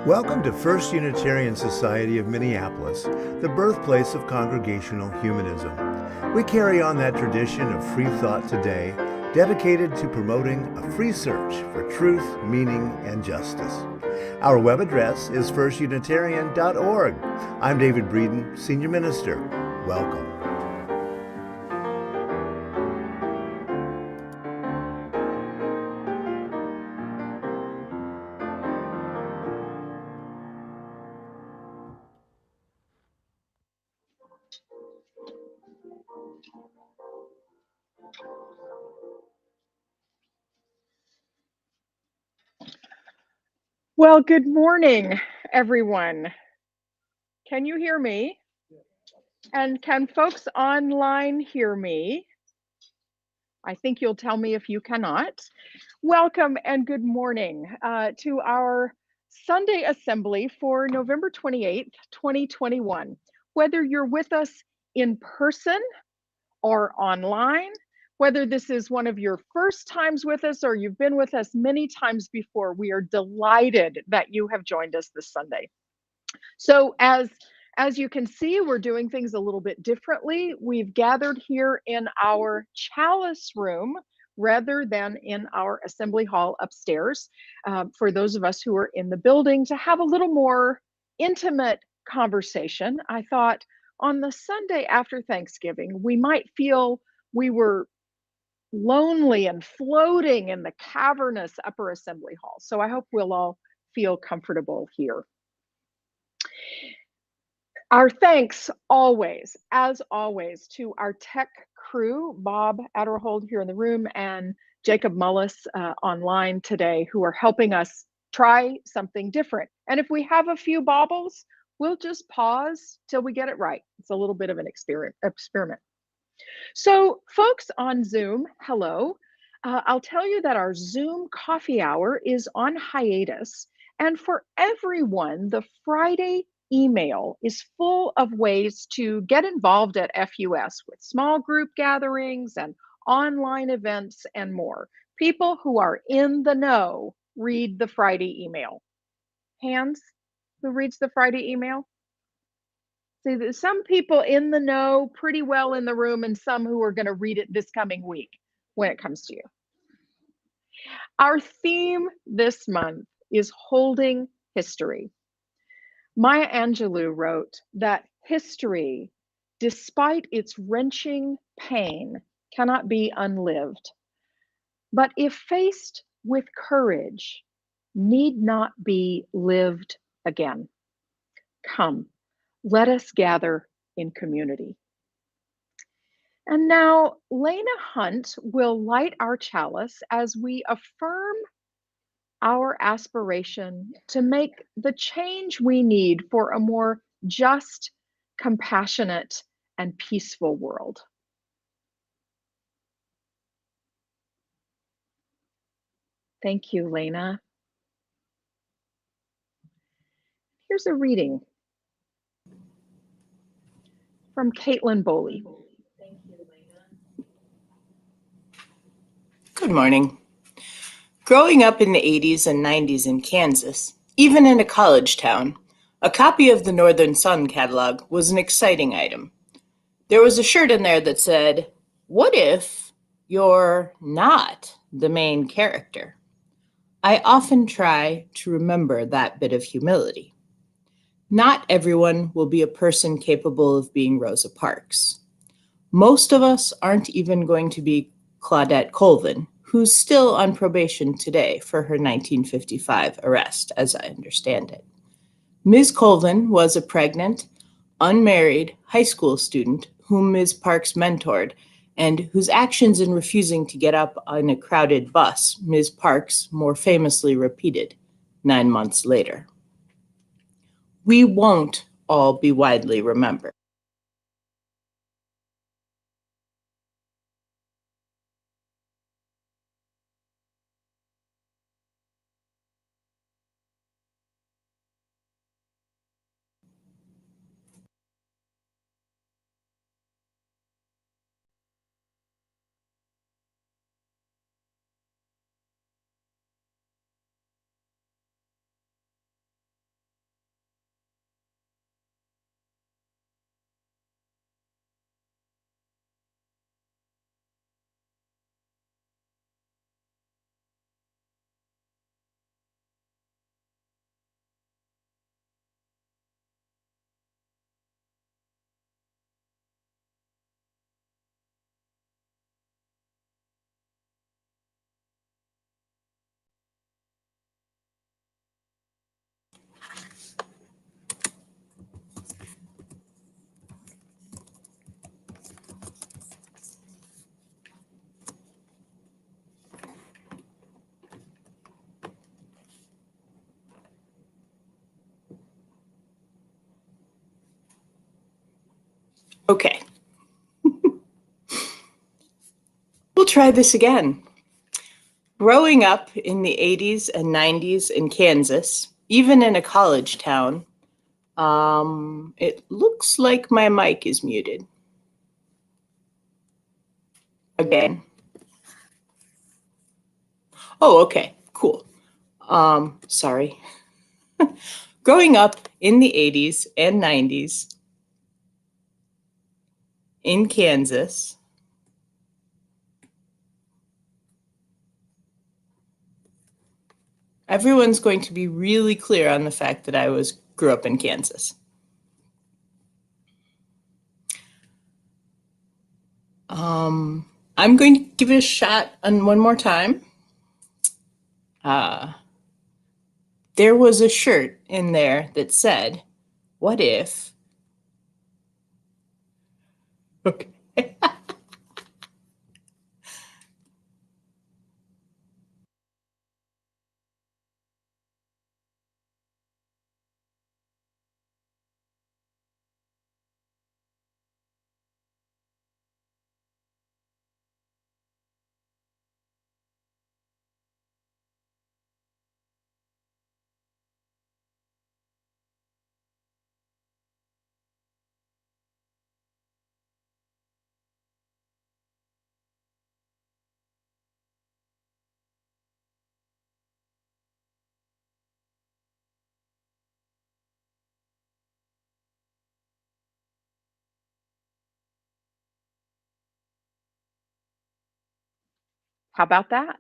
Welcome to First Unitarian Society of Minneapolis, the birthplace of congregational humanism. We carry on that tradition of free thought today, dedicated to promoting a free search for truth, meaning, and justice. Our web address is firstunitarian.org. I'm David Breeden, Senior Minister. Welcome. Well, good morning, everyone. Can you hear me? And can folks online hear me? I think you'll tell me if you cannot. Welcome and good morning to our Sunday Assembly for November 28th, 2021. Whether you're with us in person or online, whether this is one of your first times with us or you've been with us many times before, we are delighted that you have joined us this Sunday. So as you can see, we're doing things a little bit differently. We've gathered here in our chalice room rather than in our assembly hall upstairs, for those of us who are in the building, to have a little more intimate conversation. I thought on the Sunday after Thanksgiving, we might feel we were lonely and floating in the cavernous upper assembly hall. So I hope we'll all feel comfortable here. Our thanks always, as always, to our tech crew, Bob Adderhold here in the room and Jacob Mullis online today, who are helping us try something different. And if we have a few bobbles, we'll just pause till we get it right. It's a little bit of an experiment. So folks on Zoom, hello. I'll tell you that our Zoom coffee hour is on hiatus. And for everyone, the Friday email is full of ways to get involved at FUS with small group gatherings and online events and more. People who are in the know read the Friday email. Hands, who reads the Friday email? See, there's some people in the know pretty well in the room and some who are going to read it this coming week when it comes to you. Our theme this month is holding history. Maya Angelou wrote that history, despite its wrenching pain, cannot be unlived, but if faced with courage, need not be lived again. Come, let us gather in community. And now Lena Hunt will light our chalice as we affirm our aspiration to make the change we need for a more just, compassionate, and peaceful world. Thank you, Lena. Here's a reading from Caitlin Boley. Thank you, Lena. Good morning. Growing up in the 80s and 90s in Kansas, even in a college town, a copy of the Northern Sun catalog was an exciting item. There was a shirt in there that said, "What if you're not the main character?" I often try to remember that bit of humility. Not everyone will be a person capable of being Rosa Parks. Most of us aren't even going to be Claudette Colvin, who's still on probation today for her 1955 arrest, as I understand it. Ms. Colvin was a pregnant, unmarried high school student whom Ms. Parks mentored and whose actions in refusing to get up on a crowded bus Ms. Parks more famously repeated 9 months later. We won't all be widely remembered. Okay. We'll try this again. Growing up in the 80s and 90s in Kansas, even in a college town, it looks like my mic is muted. Again. Oh, okay, cool. Sorry. Growing up in the 80s and 90s in Kansas, everyone's going to be really clear on the fact that I grew up in Kansas. I'm going to give it a shot on one more time. There was a shirt in there that said, "What if?" Okay. How about that?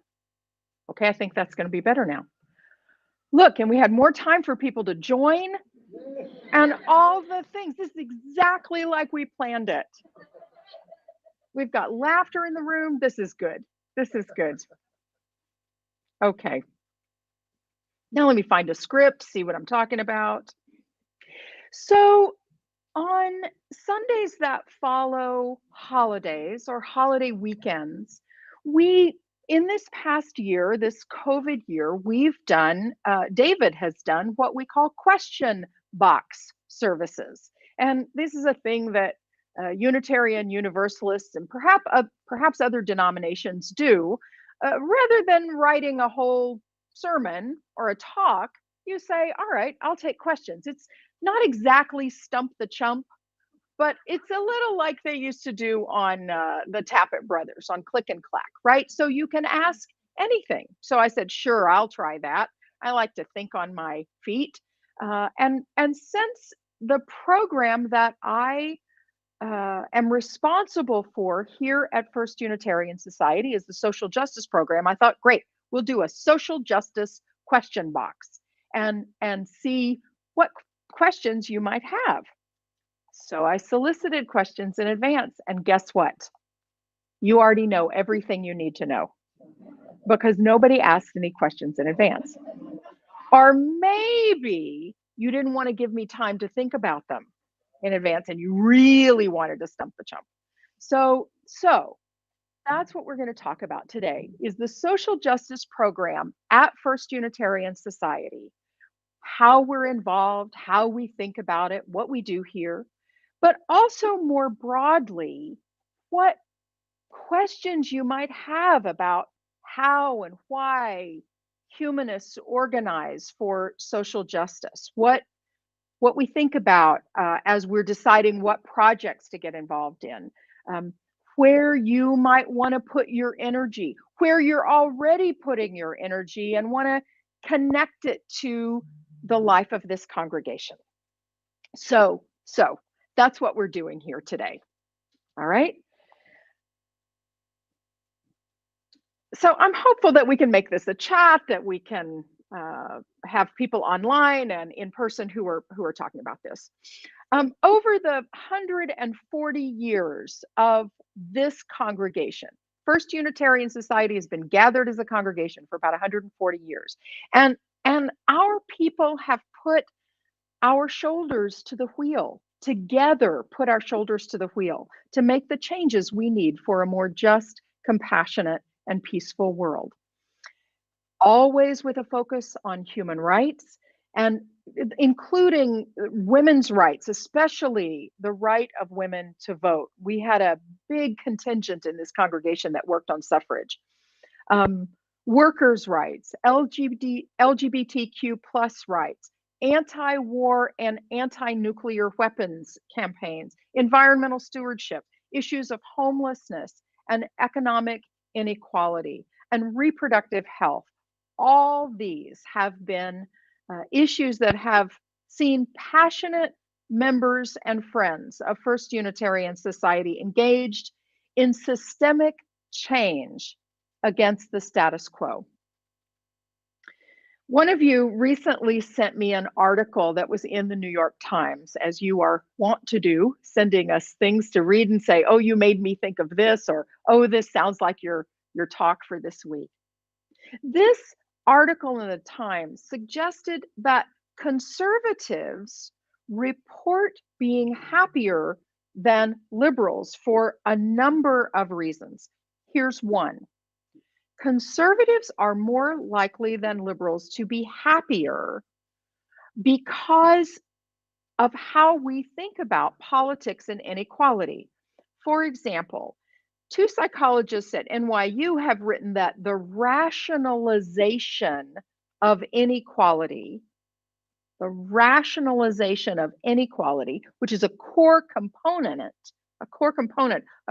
Okay, I think that's going to be better now. Look, and we had more time for people to join and all the things. This is exactly like we planned it. We've got laughter in the room. This is good. This is good. Okay. Now let me find a script, see what I'm talking about. So on Sundays that follow holidays or holiday weekends, in this past year, this COVID year, David has done what we call question box services. And this is a thing that Unitarian Universalists and perhaps other denominations do. Rather than writing a whole sermon or a talk, you say, all right, I'll take questions. It's not exactly stump the chump, but it's a little like they used to do on the Tappet Brothers on Click and Clack, right? So you can ask anything. So I said, sure, I'll try that. I like to think on my feet. And since the program that I am responsible for here at First Unitarian Society is the social justice program, I thought, great, we'll do a social justice question box and see what questions you might have. So I solicited questions in advance, and guess what? You already know everything you need to know because nobody asked any questions in advance. Or maybe you didn't want to give me time to think about them in advance and you really wanted to stump the chump. So that's what we're going to talk about today is the social justice program at First Unitarian Society, how we're involved, how we think about it, what we do here, but also more broadly, what questions you might have about how and why humanists organize for social justice, what we think about as we're deciding what projects to get involved in, where you might want to put your energy, where you're already putting your energy and want to connect it to the life of this congregation. So that's what we're doing here today. All right. So I'm hopeful that we can make this a chat, that we can have people online and in person who are talking about this. Over the 140 years of this congregation, First Unitarian Society has been gathered as a congregation for about 140 years. And our people have put our shoulders to the wheel, together put our shoulders to the wheel to make the changes we need for a more just, compassionate, and peaceful world. Always with a focus on human rights and including women's rights, especially the right of women to vote. We had a big contingent in this congregation that worked on suffrage. Workers' rights, LGBTQ plus rights, anti-war and anti-nuclear weapons campaigns, environmental stewardship, issues of homelessness and economic inequality, and reproductive health. All these have been issues that have seen passionate members and friends of First Unitarian Society engaged in systemic change against the status quo. One of you recently sent me an article that was in the New York Times, as you are wont to do, sending us things to read and say, oh, you made me think of this, or oh, this sounds like your talk for this week. This article in the Times suggested that conservatives report being happier than liberals for a number of reasons. Here's one. Conservatives are more likely than liberals to be happier because of how we think about politics and inequality. For example, 2 psychologists at NYU have written that the rationalization of inequality, which is a core component of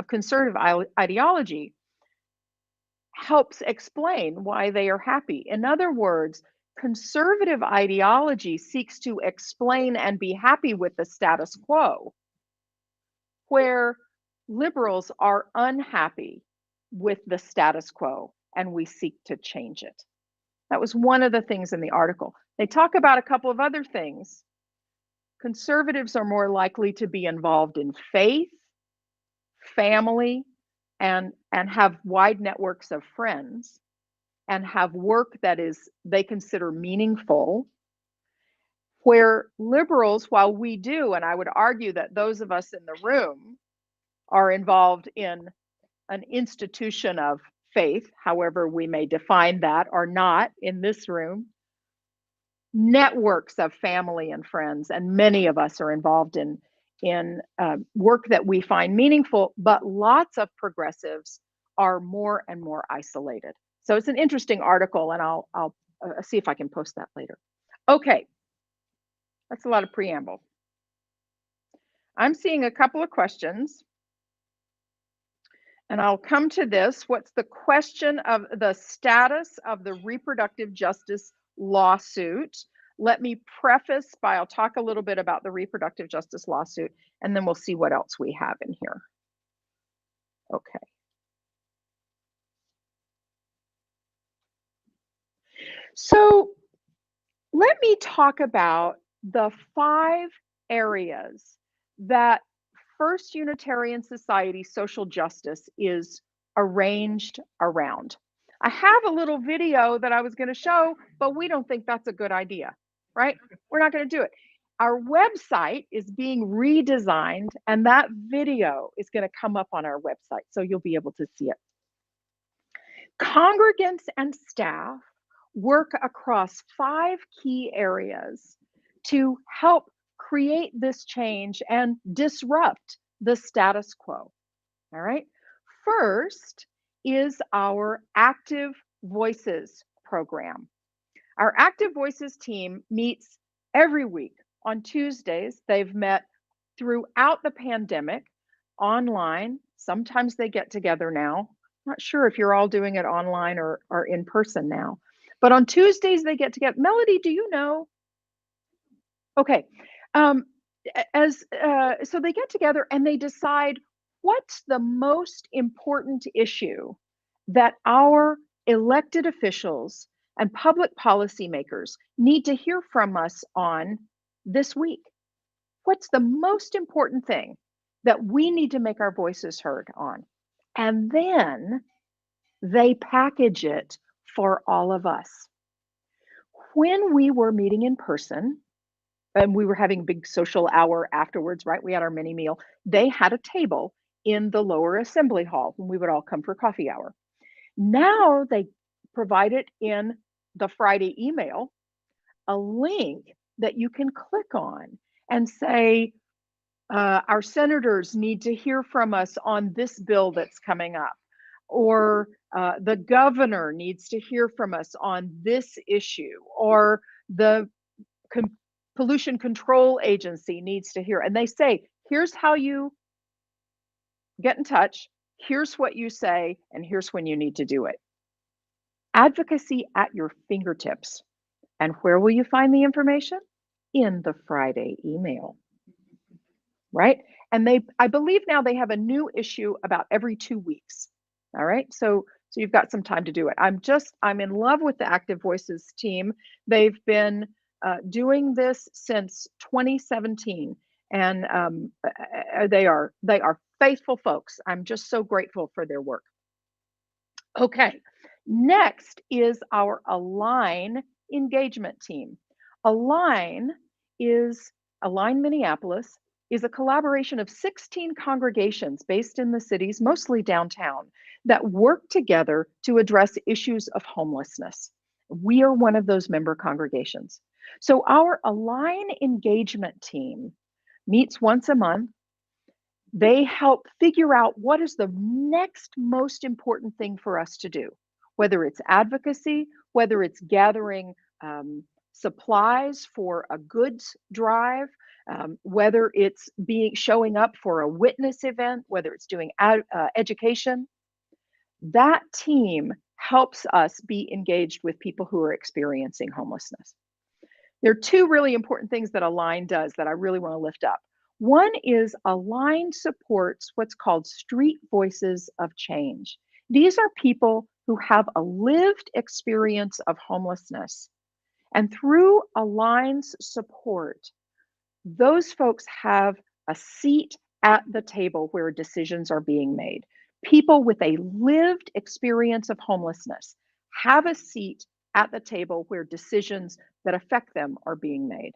conservative ideology, helps explain why they are happy. In other words, conservative ideology seeks to explain and be happy with the status quo, where liberals are unhappy with the status quo and we seek to change it. That was one of the things in the article. They talk about a couple of other things. Conservatives are more likely to be involved in faith, family, and have wide networks of friends, and have work that is they consider meaningful, where liberals, while we do, and I would argue that those of us in the room are involved in an institution of faith, however we may define that, or not in this room, networks of family and friends, and many of us are involved in work that we find meaningful, but lots of progressives are more and more isolated. So it's an interesting article, and I'll see if I can post that later. Okay, that's a lot of preamble. I'm seeing a couple of questions, and I'll come to this. What's the question of the status of the reproductive justice lawsuit? Let me preface by, I'll talk a little bit about the reproductive justice lawsuit, and then we'll see what else we have in here. Okay. So let me talk about the 5 areas that First Unitarian Society social justice is arranged around. I have a little video that I was going to show, but we don't think that's a good idea, right? We're not going to do it. Our website is being redesigned, and that video is going to come up on our website, so you'll be able to see it. Congregants and staff work across 5 key areas to help create this change and disrupt the status quo. All right. First is our Active Voices program. Our Active Voices team meets every week on Tuesdays. They've met throughout the pandemic online. Sometimes they get together now. Not sure if you're all doing it online or in person now. But on Tuesdays, they get together. Melody, do you know? Okay. So they get together and they decide what's the most important issue that our elected officials and public policymakers need to hear from us on this week. What's the most important thing that we need to make our voices heard on? And then they package it for all of us. When we were meeting in person, and we were having a big social hour afterwards, right? We had our mini meal. They had a table in the lower assembly hall when we would all come for coffee hour. Now they provide it in the Friday email, a link that you can click on and say, our senators need to hear from us on this bill that's coming up, or the governor needs to hear from us on this issue, or the pollution control agency needs to hear. And they say, here's how you get in touch, here's what you say, and here's when you need to do it. Advocacy at your fingertips. And where will you find the information? In the Friday email, right? And I believe now they have a new issue about every 2 weeks. All right. So you've got some time to do it. I'm in love with the Active Voices team. They've been doing this since 2017, and they are faithful folks. I'm just so grateful for their work. Okay, next is our Align engagement team. Align Minneapolis is a collaboration of 16 congregations based in the cities, mostly downtown, that work together to address issues of homelessness. We are one of those member congregations. So our Align engagement team meets once a month. They help figure out what is the next most important thing for us to do, whether it's advocacy, whether it's gathering supplies for a goods drive, whether it's showing up for a witness event, whether it's doing education. That team helps us be engaged with people who are experiencing homelessness. There are two really important things that Align does that I really want to lift up. One is Align supports what's called street voices of change. These are people who have a lived experience of homelessness. And through Align's support, those folks have a seat at the table where decisions are being made. People with a lived experience of homelessness have a seat at the table where decisions that affect them are being made.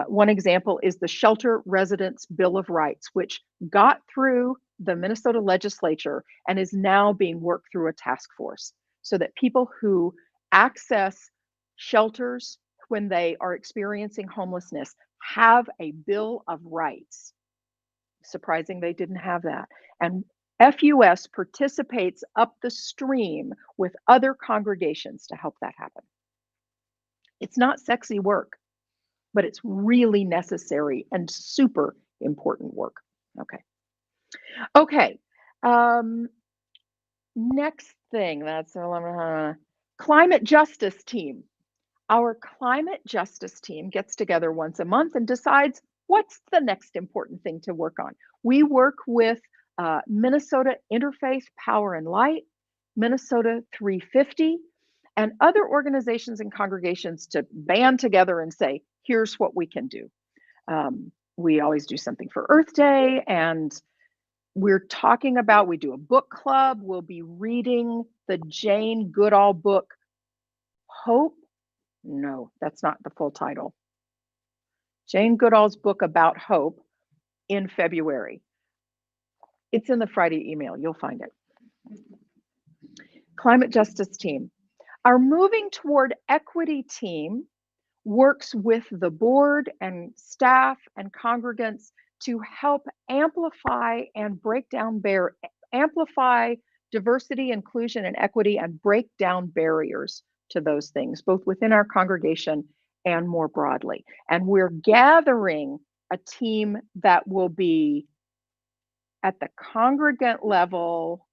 One example is the Shelter Residents Bill of Rights, which got through the Minnesota legislature and is now being worked through a task force so that people who access shelters when they are experiencing homelessness have a Bill of Rights. Surprising they didn't have that. And FUS participates up the stream with other congregations to help that happen. It's not sexy work, but it's really necessary and super important work. Okay. Next thing, that's climate justice team. Our climate justice team gets together once a month and decides what's the next important thing to work on. We work with Minnesota Interfaith Power and Light, Minnesota 350, and other organizations and congregations to band together and say, here's what we can do. We always do something for Earth Day, and we do a book club. We'll be reading the Jane Goodall book, Hope. No, that's not the full title. Jane Goodall's book about hope in February. It's in the Friday email. You'll find it. Climate justice team. Our Moving Toward Equity team works with the board and staff and congregants to help amplify and amplify diversity, inclusion, and equity, and break down barriers to those things, both within our congregation and more broadly. And we're gathering a team that will be at the congregant level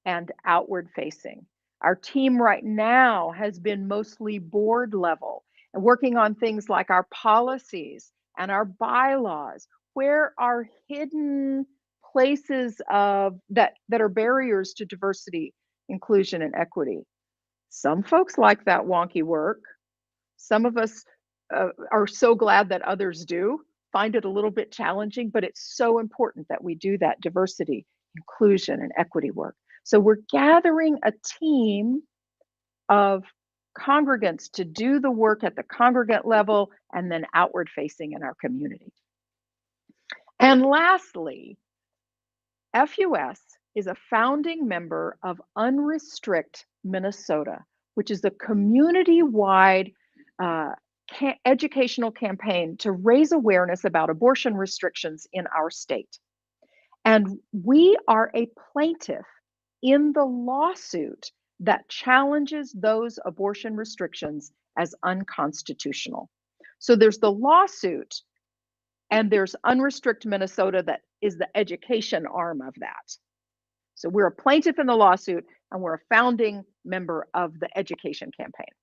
and outward facing. Our team right now has been mostly board level and working on things like our policies and our bylaws. Where are hidden places that are barriers to diversity, inclusion, and equity? Some folks like that wonky work. Some of us are so glad that others do, find it a little bit challenging, but it's so important that we do that diversity, inclusion, and equity work. So we're gathering a team of congregants to do the work at the congregant level and then outward facing in our community. And lastly, FUS is a founding member of Unrestrict Minnesota, which is a community-wide educational campaign to raise awareness about abortion restrictions in our state. And we are a plaintiff in the lawsuit that challenges those abortion restrictions as unconstitutional. So there's the lawsuit, and there's Unrestrict Minnesota that is the education arm of that. So we're a plaintiff in the lawsuit, and we're a founding member of the education campaign,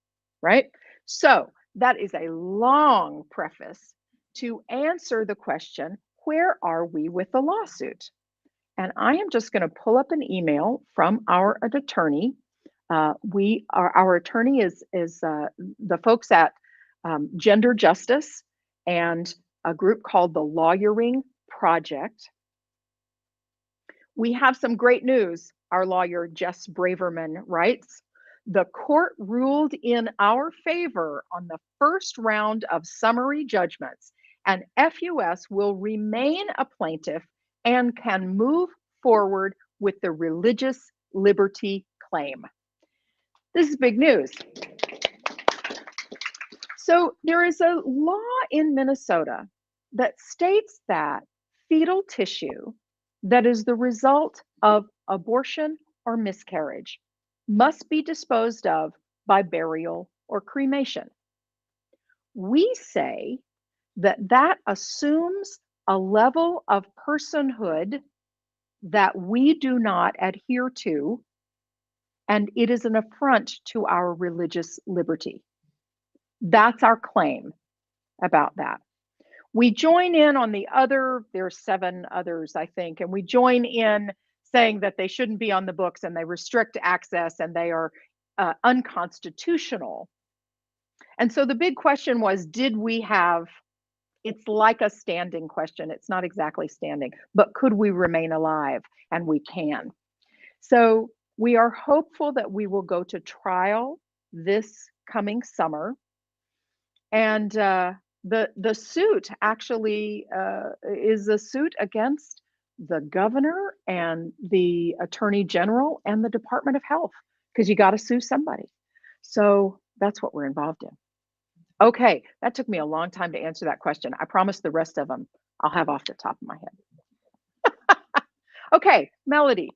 right? So that is a long preface to answer the question, where are we with the lawsuit? And I am just going to pull up an email from our attorney. Our attorney is the folks at Gender Justice and a group called the Lawyering Project. We have some great news. Our lawyer, Jess Braverman, writes, the court ruled in our favor on the first round of summary judgments, and FUS will remain a plaintiff and can move forward with the religious liberty claim. This is big news. So there is a law in Minnesota that states that fetal tissue that is the result of abortion or miscarriage must be disposed of by burial or cremation. We say that that assumes a level of personhood that we do not adhere to, and it is an affront to our religious liberty. That's our claim about that. We join in on the other, there's 7 others, I think, and we join in saying that they shouldn't be on the books and they restrict access and they are unconstitutional. And so the big question was, did we have, it's like a standing question, it's not exactly standing, but could we remain alive? And we can. So we are hopeful that we will go to trial this coming summer. And the suit actually is a suit against the governor and the attorney general and the Department of Health, because you got to sue somebody. So that's what we're involved in. Okay, that took me a long time to answer that question. I promise the rest of them I'll have off the top of my head. Okay, Melody.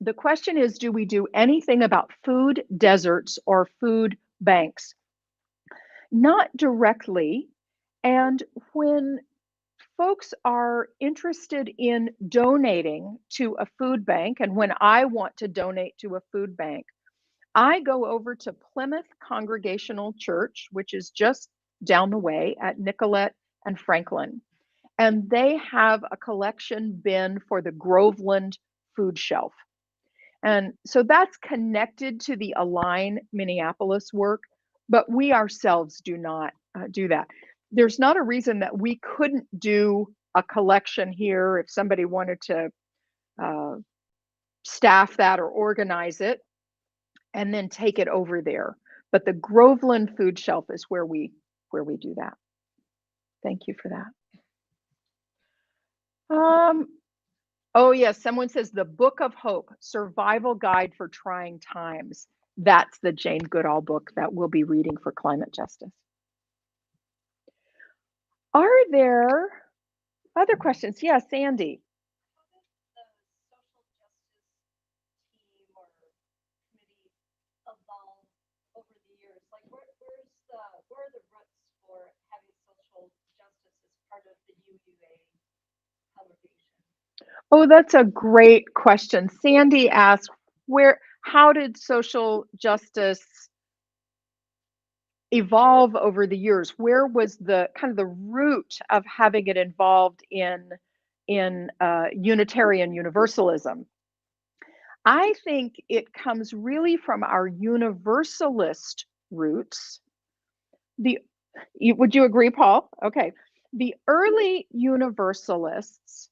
The question is, do we do anything about food deserts or food banks? Not directly. And when folks are interested in donating to a food bank, and when I want to donate to a food bank, I go over to Plymouth Congregational Church, which is just down the way at Nicollet and Franklin. And they have a collection bin for the Groveland food shelf. And so that's connected to the Align Minneapolis work, but we ourselves do not do that. There's not a reason that we couldn't do a collection here if somebody wanted to staff that or organize it and then take it over there. But the Groveland food shelf is where we do that. Thank you for that. Oh yes, someone says the Book of Hope, Survival Guide for Trying Times. That's the Jane Goodall book that we'll be reading for climate justice. Are there other questions? Yes, Sandy. Where are the roots for having social justice as part of the UUA congregation? Oh, that's a great question. Sandy asked, how did social justice evolve over the years? Where was the kind of the root of having it involved in Unitarian Universalism? I think it comes really from our Universalist roots. Would you agree, Paul? Okay. The early Universalists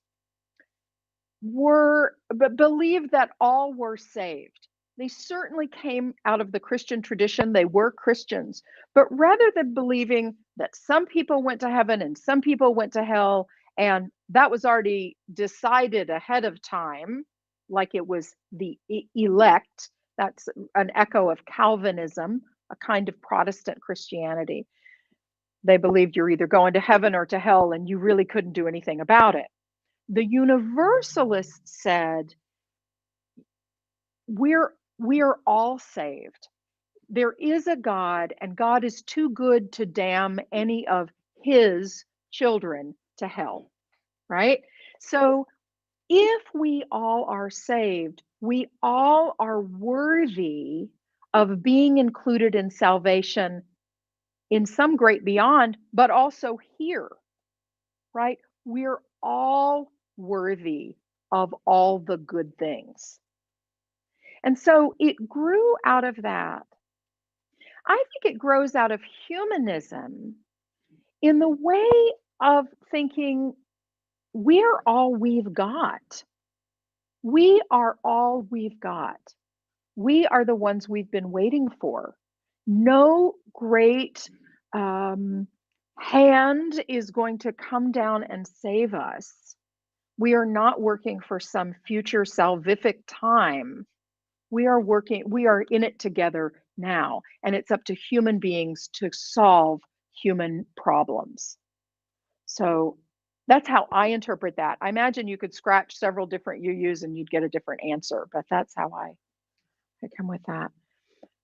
believed that all were saved. They certainly came out of the Christian tradition. They were Christians. But rather than believing that some people went to heaven and some people went to hell, and that was already decided ahead of time, like it was the elect That's an echo of Calvinism, a kind of Protestant Christianity. They believed you're either going to heaven or to hell, and you really couldn't do anything about it. The Universalists said, we're all saved. There is a God, and God is too good to damn any of his children to hell, right? So if we all are saved, we all are worthy of being included in salvation in some great beyond, but also here, right? We're all worthy of all the good things. And so it grew out of that. I think it grows out of humanism in the way of thinking we're all we've got. We are all we've got. We are the ones we've been waiting for. No great hand is going to come down and save us. We are not working for some future salvific time. We are in it together now, and it's up to human beings to solve human problems. So that's how I interpret that. I imagine you could scratch several different UUs and you'd get a different answer, but that's how I come with that.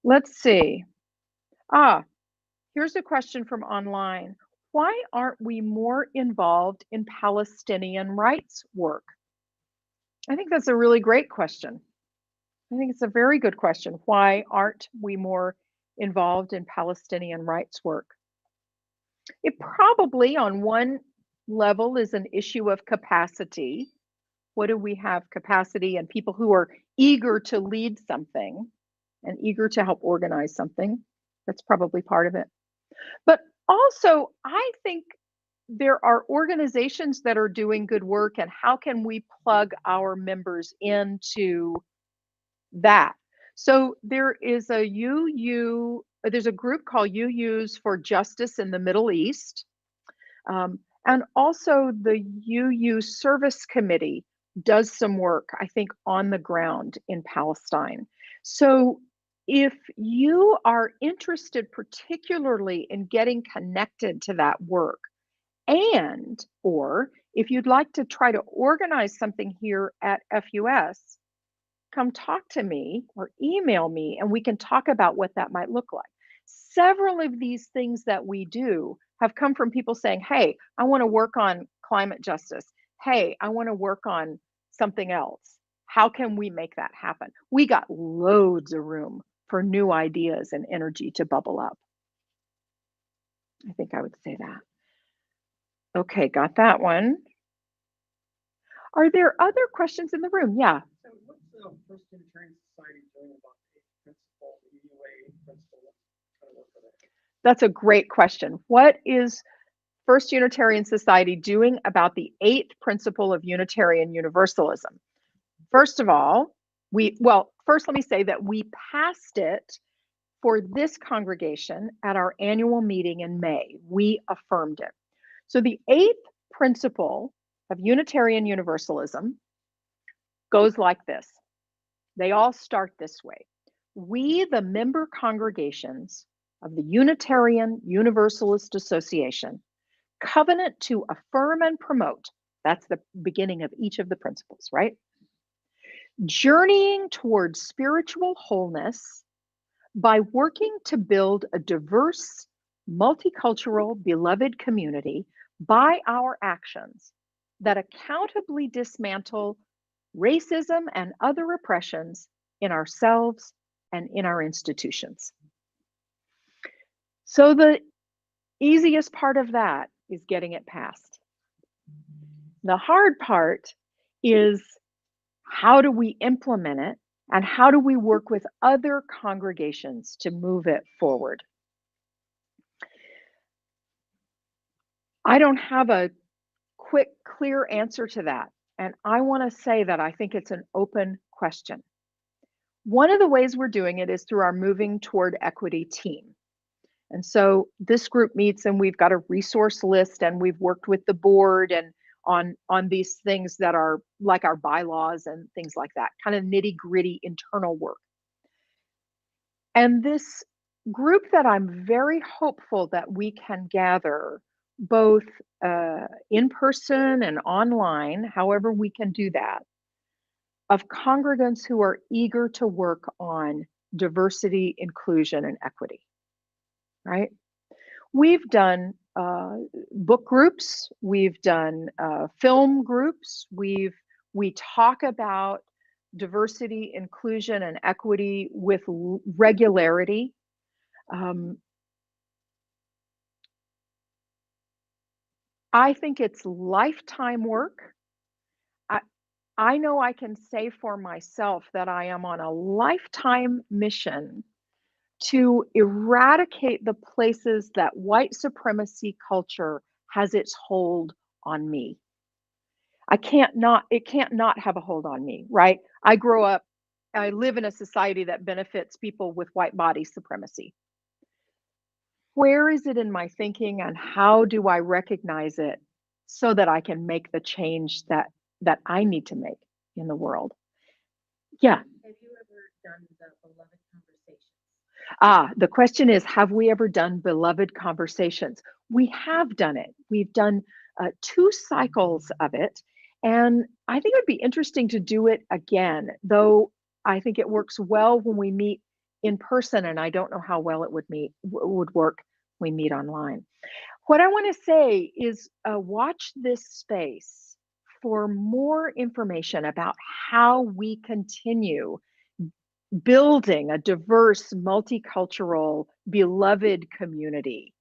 Let's see. Here's a question from online. Why aren't we more involved in Palestinian rights work? I think that's a really great question. I think it's a very good question. Why aren't we more involved in Palestinian rights work? It probably, on one level, is an issue of capacity. What do we have capacity and people who are eager to lead something and eager to help organize something? That's probably part of it. But also, I think there are organizations that are doing good work, and how can we plug our members into that? So there is a there's a group called UUs for Justice in the Middle East. And also the UU Service Committee does some work, I think, on the ground in Palestine. So if you are interested particularly in getting connected to that work, or if you'd like to try to organize something here at FUS, come talk to me or email me and we can talk about what that might look like. Several of these things that we do have come from people saying, hey, I want to work on climate justice. Hey, I want to work on something else. How can we make that happen? We got loads of room for new ideas and energy to bubble up. I think I would say that. Okay, got that one. Are there other questions in the room? Yeah. So what's the First Unitarian Society doing about the principle, the UUA principle? That's a great question. What is First Unitarian Society doing about the 8th principle of Unitarian Universalism? First of all, first let me say that we passed it for this congregation at our annual meeting in May. We affirmed it. So the 8th principle of Unitarian Universalism goes like this. They all start this way. We, the member congregations of the Unitarian Universalist Association, covenant to affirm and promote, that's the beginning of each of the principles, right? Journeying towards spiritual wholeness by working to build a diverse, multicultural, beloved community by our actions that accountably dismantle racism and other oppressions in ourselves and in our institutions. So the easiest part of that is getting it passed. The hard part is how do we implement it and how do we work with other congregations to move it forward? I don't have a quick, clear answer to that. And I want to say that I think it's an open question. One of the ways we're doing it is through our Moving Toward Equity team. And so this group meets and we've got a resource list and we've worked with the board and on these things that are like our bylaws and things like that, kind of nitty-gritty internal work. And this group that I'm very hopeful that we can gather both in person and online, however we can do that, of congregants who are eager to work on diversity, inclusion, and equity, right? We've done book groups, we've done film groups, we talk about diversity, inclusion, and equity with regularity. I think it's lifetime work. I know I can say for myself that I am on a lifetime mission to eradicate the places that white supremacy culture has its hold on me. It can't not have a hold on me, right? I live in a society that benefits people with white body supremacy. Where is it in my thinking and how do I recognize it so that I can make the change that I need to make in the world? Yeah. Have you ever done the beloved conversations? The question is, have we ever done beloved conversations? We have done it. We've done 2 cycles of it. And I think it would be interesting to do it again, though I think it works well when we meet in person, and I don't know how well it would work when we meet online. What I want to say is watch this space for more information about how we continue building a diverse, multicultural, beloved community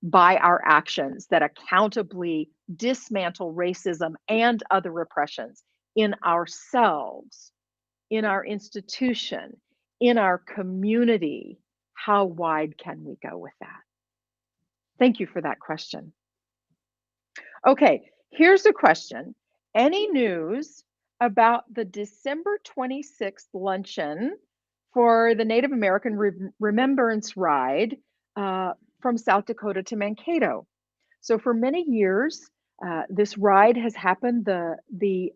by our actions that accountably dismantle racism and other repressions in ourselves, in our institution, in our community. How wide can we go with that? Thank you for that question. Okay, here's a question. Any news about the December 26th luncheon for the Native American Remembrance Ride from South Dakota to Mankato? So for many years, this ride has happened, the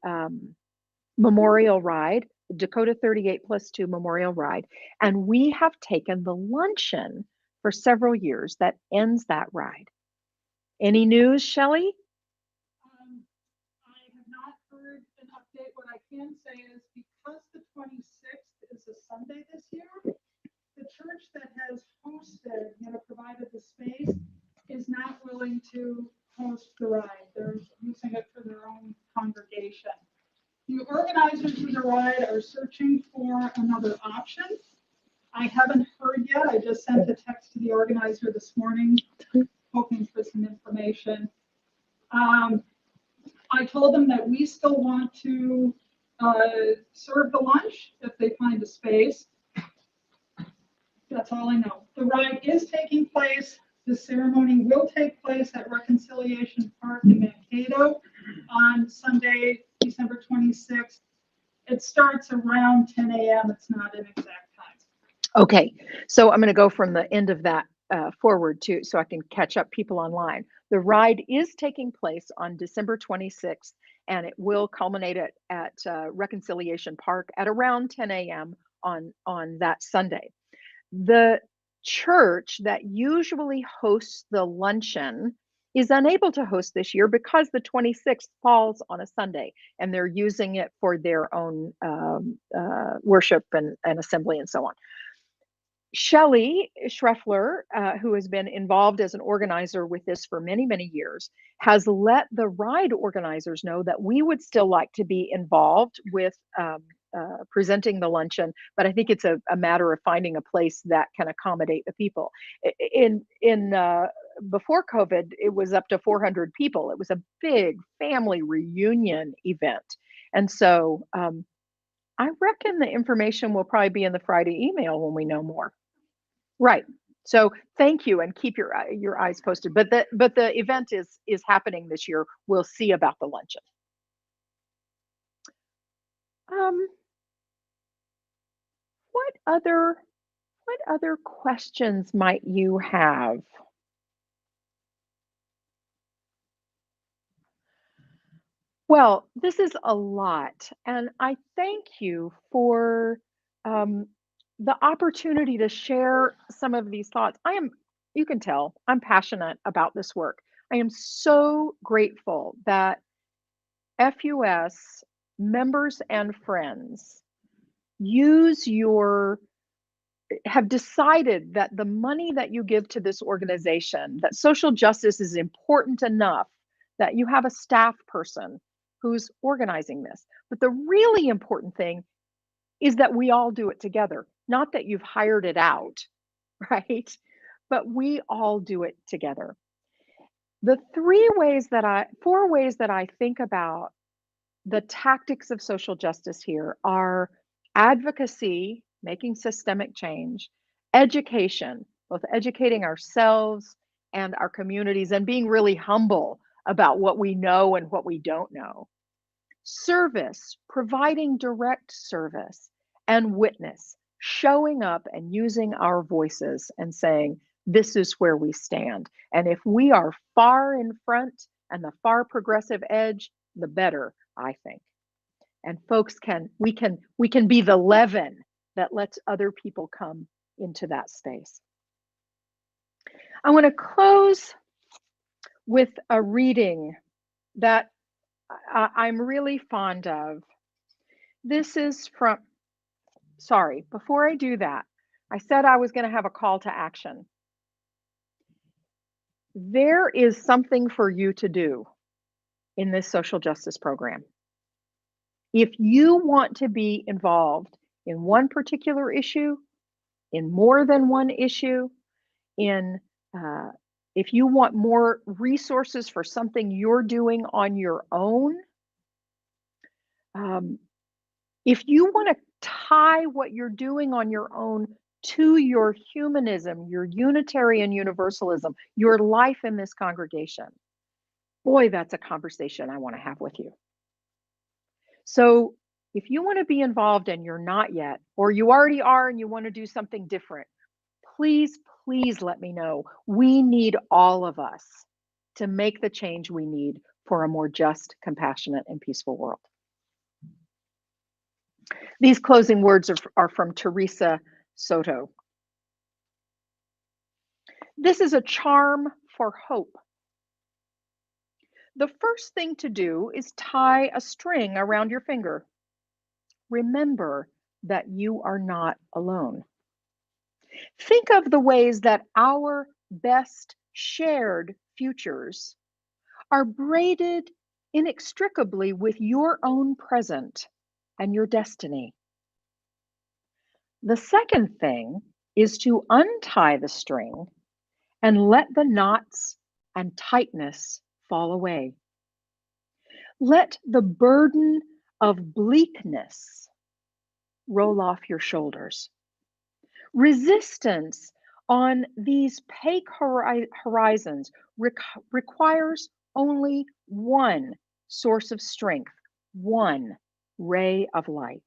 Memorial Ride, Dakota 38+2 Memorial Ride, and we have taken the luncheon for several years that ends that ride. Any news, Shelley? I have not heard an update. What I can say is because the 26th is a Sunday this year, the church that has hosted, provided the space, is not willing to host the ride. They're using it for their own congregation. The organizers of the ride are searching for another option. I haven't heard yet. I just sent a text to the organizer this morning, hoping for some information. I told them that we still want to serve the lunch if they find a space. That's all I know. The ride is taking place. The ceremony will take place at Reconciliation Park in Mankato on Sunday, December 26th. It starts around 10 a.m. It's not an exact time. Okay, so I'm going to go from the end of that forward to so I can catch up people online. The ride is taking place on December 26th, and it will culminate at Reconciliation Park at around 10 a.m. on that Sunday. The church that usually hosts the luncheon is unable to host this year because the 26th falls on a Sunday, and they're using it for their own worship and assembly and so on. Shelley Schreffler, who has been involved as an organizer with this for many, many years, has let the ride organizers know that we would still like to be involved with presenting the luncheon, but I think it's a matter of finding a place that can accommodate the people. Before COVID, it was up to 400 people. It was a big family reunion event, and so I reckon the information will probably be in the Friday email when we know more. Right. So thank you, and keep your eyes posted. But the event is happening this year. We'll see about the luncheon. What other questions might you have? Well, this is a lot, and I thank you for the opportunity to share some of these thoughts. You can tell, I'm passionate about this work. I am so grateful that FUS members and friends have decided that the money that you give to this organization, that social justice is important enough that you have a staff person who's organizing this. But the really important thing is that we all do it together, not that you've hired it out, right? But we all do it together. The 4 ways that I think about the tactics of social justice here are advocacy, making systemic change, education, both educating ourselves and our communities and being really humble about what we know and what we don't know, service, providing direct service, and witness, showing up and using our voices and saying, this is where we stand. And if we are far in front and the far progressive edge, the better, I think. And folks we can be the leaven that lets other people come into that space. I want to close with a reading that I'm really fond of. This is from, sorry, before I do that, I said I was going to have a call to action. There is something for you to do in this social justice program. If you want to be involved in one particular issue, in more than one issue, if you want more resources for something you're doing on your own, if you want to tie what you're doing on your own to your humanism, your Unitarian Universalism, your life in this congregation, boy, that's a conversation I want to have with you. So if you want to be involved and you're not yet, or you already are and you want to do something different, please, please let me know. We need all of us to make the change we need for a more just, compassionate, and peaceful world. These closing words are from Teresa Soto. This is a charm for hope. The first thing to do is tie a string around your finger. Remember that you are not alone. Think of the ways that our best shared futures are braided inextricably with your own present and your destiny. The second thing is to untie the string and let the knots and tightness fall away. Let the burden of bleakness roll off your shoulders. Resistance on these pake horizons requires only one source of strength, one ray of light.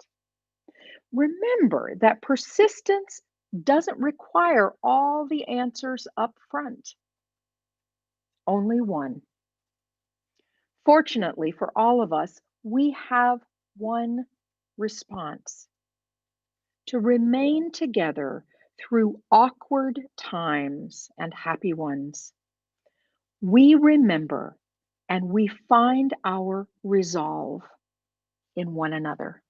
Remember that persistence doesn't require all the answers up front, only one. Fortunately for all of us, we have one response: to remain together through awkward times and happy ones. We remember and we find our resolve in one another.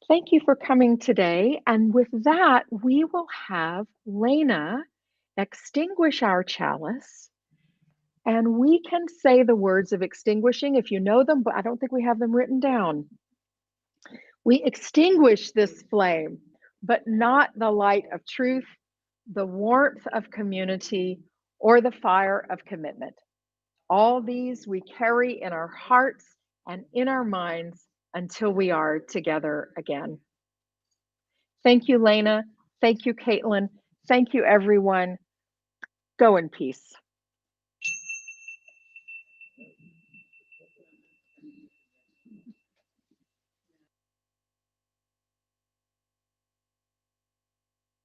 Thank you for coming today. And with that, we will have Lena extinguish our chalice. And we can say the words of extinguishing if you know them, but I don't think we have them written down. We extinguish this flame, but not the light of truth, the warmth of community, or the fire of commitment. All these we carry in our hearts and in our minds until we are together again. Thank you, Lena. Thank you, Caitlin. Thank you, everyone. Go in peace.